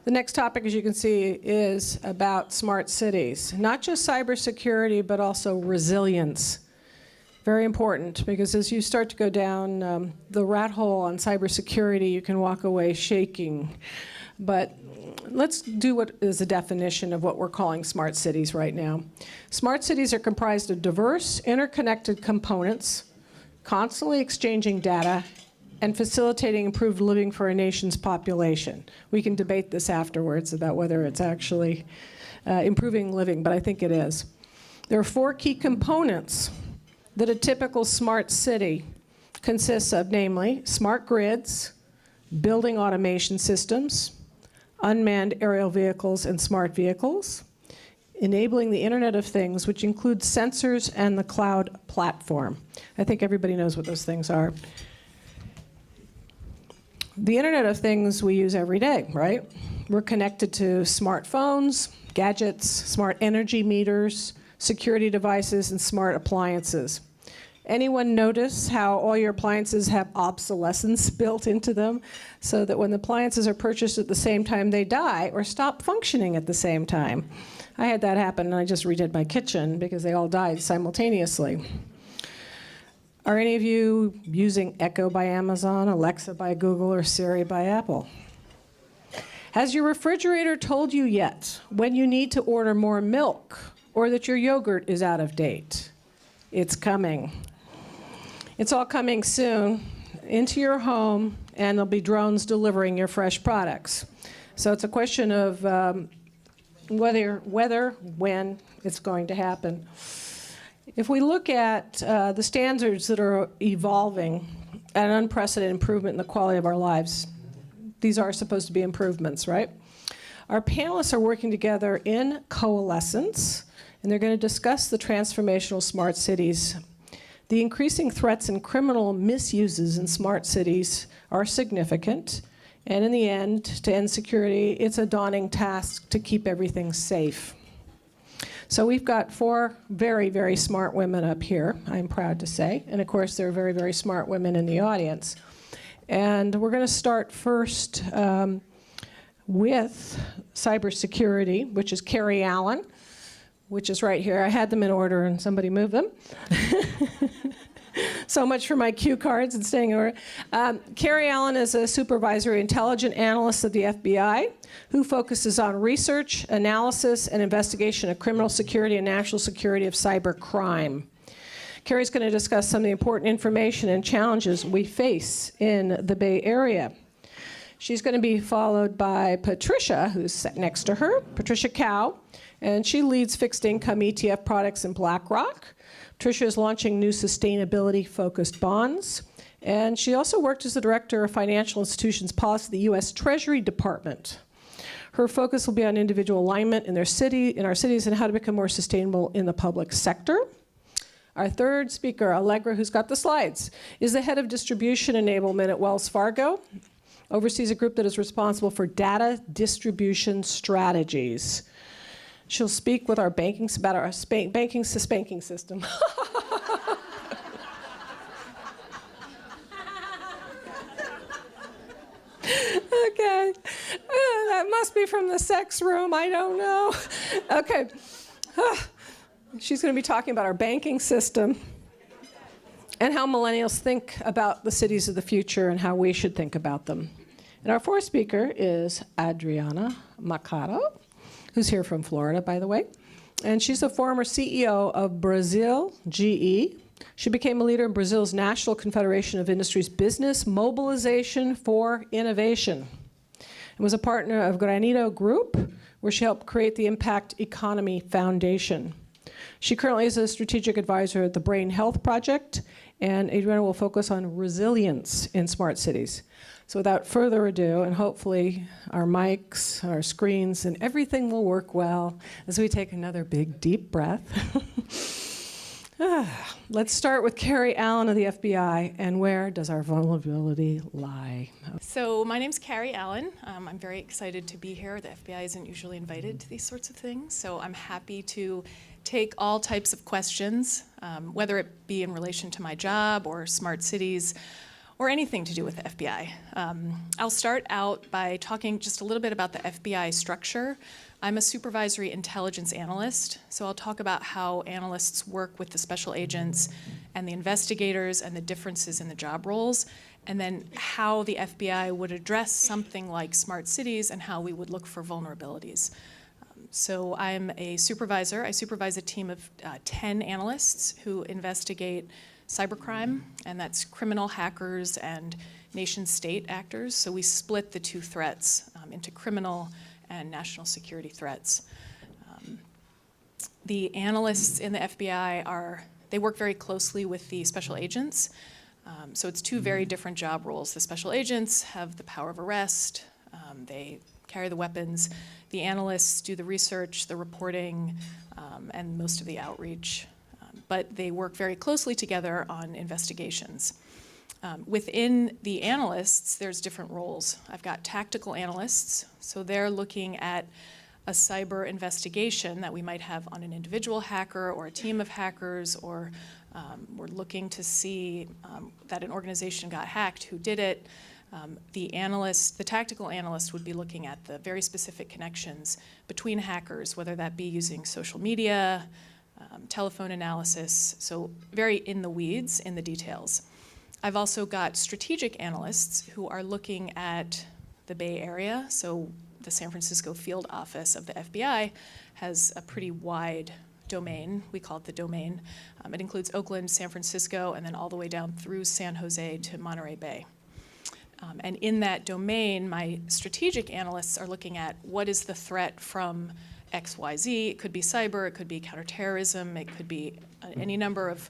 The next topic, as you can see, is about smart cities. Not just cybersecurity, but also resilience. Very important, because as you start to go down the rat hole on cybersecurity, you can walk away shaking. But let's do what is a definition of what we're calling smart cities right now. Smart cities are comprised of diverse, interconnected components, constantly exchanging data, and facilitating improved living for a nation's population. We can debate this afterwards about whether it's actually improving living, but I think it is. There are 4 key components that a typical smart city consists of, namely smart grids, building automation systems, unmanned aerial vehicles and smart vehicles, enabling the Internet of Things, which includes sensors and the cloud platform. I think everybody knows what those things are. The Internet of Things we use every day, right? We're connected to smartphones, gadgets, smart energy meters, security devices, and smart appliances. Anyone notice how all your appliances have obsolescence built into them, so that when the appliances are purchased at the same time, they die or stop functioning at the same time? I had that happen, and I just redid my kitchen because they all died simultaneously. Are any of you using Echo by Amazon, Alexa by Google, or Siri by Apple? Has your refrigerator told you yet when you need to order more milk or that your yogurt is out of date? It's coming. It's all coming soon into your home, and there'll be drones delivering your fresh products. So it's a question of when it's going to happen. If we look at the standards that are evolving at an unprecedented improvement in the quality of our lives, these are supposed to be improvements, right? Our panelists are working together in coalescence, and they're going to discuss the transformational smart cities. The increasing threats and criminal misuses in smart cities are significant, and in the end, to end security, it's a daunting task to keep everything safe. So we've got 4 very, very smart women up here, I'm proud to say. And of course, there are very, very smart women in the audience. And we're going to start first with cybersecurity, which is Carrie Allen, which is right here. I had them in order and somebody moved them. So much for my cue cards and staying in order. Carrie Allen is a supervisory intelligence analyst of the FBI who focuses on research, analysis, and investigation of criminal security and national security of cyber crime. Carrie's going to discuss some of the important information and challenges we face in the Bay Area. She's going to be followed by Patricia, who's sat next to her, Patricia Cow, and she leads fixed income ETF products in BlackRock. Patricia is launching new sustainability-focused bonds, and she also worked as the Director of Financial Institutions Policy at the U.S. Treasury Department. Her focus will be on individual alignment in our cities and how to become more sustainable in the public sector. Our third speaker, Allegra, who's got the slides, is the Head of Distribution Enablement at Wells Fargo, oversees a group that is responsible for data distribution strategies. She'll speak with our about our banking system. Okay, that must be from the sex room, I don't know. Okay, she's going to be talking about our banking system and how millennials think about the cities of the future and how we should think about them. And our fourth speaker is Adriana Macaro, who's here from Florida, by the way. And she's a former CEO of Brazil GE. She became a leader in Brazil's National Confederation of Industry's Business Mobilization for Innovation, and was a partner of Granito Group, where she helped create the Impact Economy Foundation. She currently is a strategic advisor at the Brain Health Project, and Adriana will focus on resilience in smart cities. So without further ado, and hopefully our mics, our screens, and everything will work well as we take another big, deep breath. Let's start with Carrie Allen of the FBI, and where does our vulnerability lie? So my name's Carrie Allen. I'm very excited to be here. The FBI isn't usually invited to these sorts of things, so I'm happy to take all types of questions, whether it be in relation to my job or smart cities, or anything to do with the FBI. I'll start out by talking just a little bit about the FBI structure. I'm a supervisory intelligence analyst, so I'll talk about how analysts work with the special agents and the investigators and the differences in the job roles, and then how the FBI would address something like smart cities and how we would look for vulnerabilities. So I'm a supervisor. I supervise a team of 10 analysts who investigate cybercrime, and that's criminal hackers and nation-state actors. So we split the two threats into criminal and national security threats. The analysts in the FBI they work very closely with the special agents. So it's two very different job roles. The special agents have the power of arrest. They carry the weapons. The analysts do the research, the reporting, and most of the outreach. But they work very closely together on investigations. Within the analysts, there's different roles. I've got tactical analysts, so they're looking at a cyber investigation that we might have on an individual hacker or a team of hackers, or we're looking to see that an organization got hacked, who did it. The tactical analyst would be looking at the very specific connections between hackers, whether that be using social media, telephone analysis, so very in the weeds, in the details. I've also got strategic analysts who are looking at the Bay Area, so the San Francisco field office of the FBI has a pretty wide domain. We call it the domain. It includes Oakland, San Francisco, and then all the way down through San Jose to Monterey Bay. And in that domain, my strategic analysts are looking at what is the threat from XYZ. It could be cyber, it could be counterterrorism, it could be any number of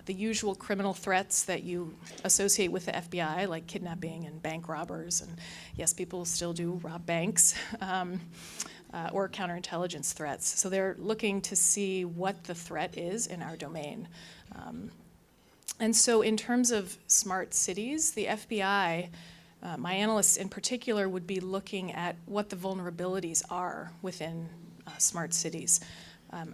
the usual criminal threats that you associate with the FBI, like kidnapping and bank robbers. And yes, people still do rob banks, or counterintelligence threats. So they're looking to see what the threat is in our domain. And so in terms of smart cities, the FBI, my analysts in particular, would be looking at what the vulnerabilities are within smart cities.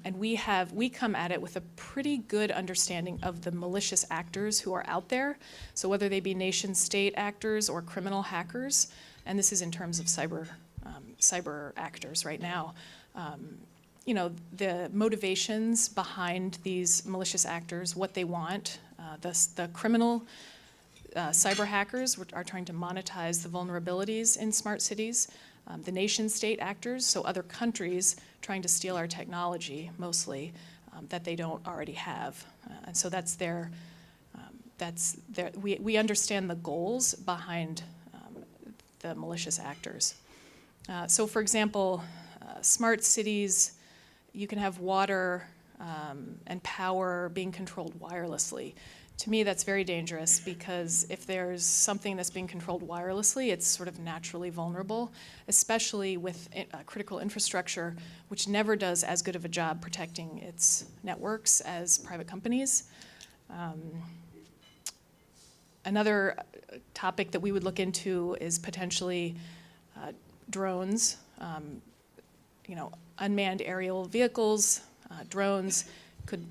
And we come at it with a pretty good understanding of the malicious actors who are out there. So whether they be nation-state actors or criminal hackers, and this is in terms of cyber actors right now. The motivations behind these malicious actors, what they want. The criminal cyber hackers are trying to monetize the vulnerabilities in smart cities. The nation-state actors, so other countries trying to steal our technology, mostly, that they don't already have. And so we understand the goals behind the malicious actors. So for example, smart cities, you can have water and power being controlled wirelessly. To me, that's very dangerous, because if there's something that's being controlled wirelessly, it's sort of naturally vulnerable, especially with critical infrastructure, which never does as good of a job protecting its networks as private companies. Another topic that we would look into is potentially drones, unmanned aerial vehicles, drones could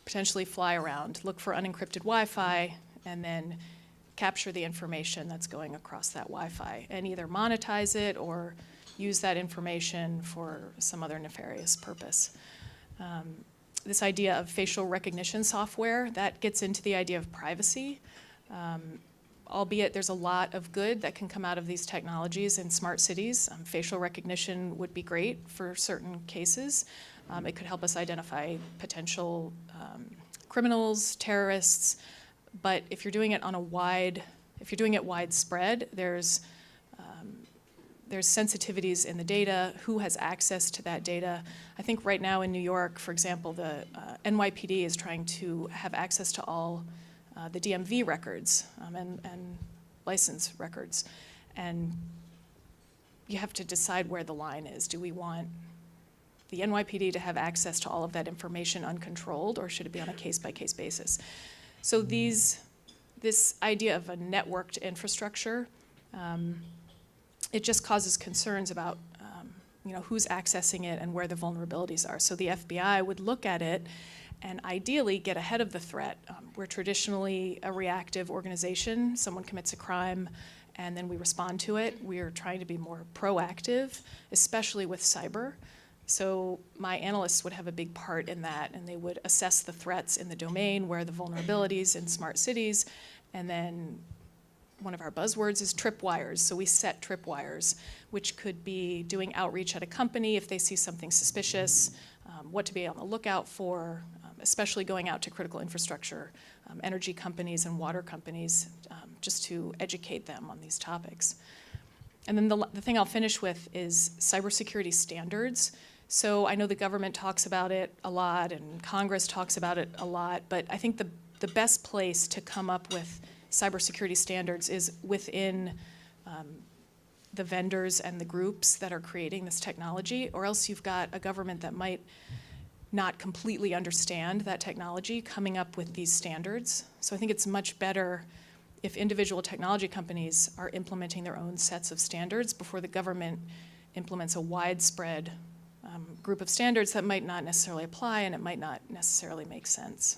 potentially fly around, look for unencrypted Wi-Fi, and then capture the information that's going across that Wi-Fi and either monetize it or use that information for some other nefarious purpose. This idea of facial recognition software, that gets into the idea of privacy. Albeit there's a lot of good that can come out of these technologies in smart cities. Facial recognition would be great for certain cases. It could help us identify potential criminals, terrorists, but if you're doing it widespread, there's sensitivities in the data, who has access to that data. I think right now in New York, for example, the NYPD is trying to have access to all the DMV records and license records. And you have to decide where the line is. Do we want the NYPD to have access to all of that information uncontrolled, or should it be on a case-by-case basis? So this idea of a networked infrastructure, it just causes concerns about who's accessing it and where the vulnerabilities are. So the FBI would look at it and ideally get ahead of the threat. We're traditionally a reactive organization. Someone commits a crime, and then we respond to it. We're trying to be more proactive, especially with cyber. So my analysts would have a big part in that, and they would assess the threats in the domain, where are the vulnerabilities in smart cities, and then one of our buzzwords is tripwires. So we set tripwires, which could be doing outreach at a company if they see something suspicious, what to be on the lookout for, especially going out to critical infrastructure, energy companies and water companies, just to educate them on these topics. And then the thing I'll finish with is cybersecurity standards. So I know the government talks about it a lot and Congress talks about it a lot, but I think the best place to come up with cybersecurity standards is within the vendors and the groups that are creating this technology, or else you've got a government that might not completely understand that technology coming up with these standards. So I think it's much better if individual technology companies are implementing their own sets of standards before the government implements a widespread group of standards that might not necessarily apply and it might not necessarily make sense.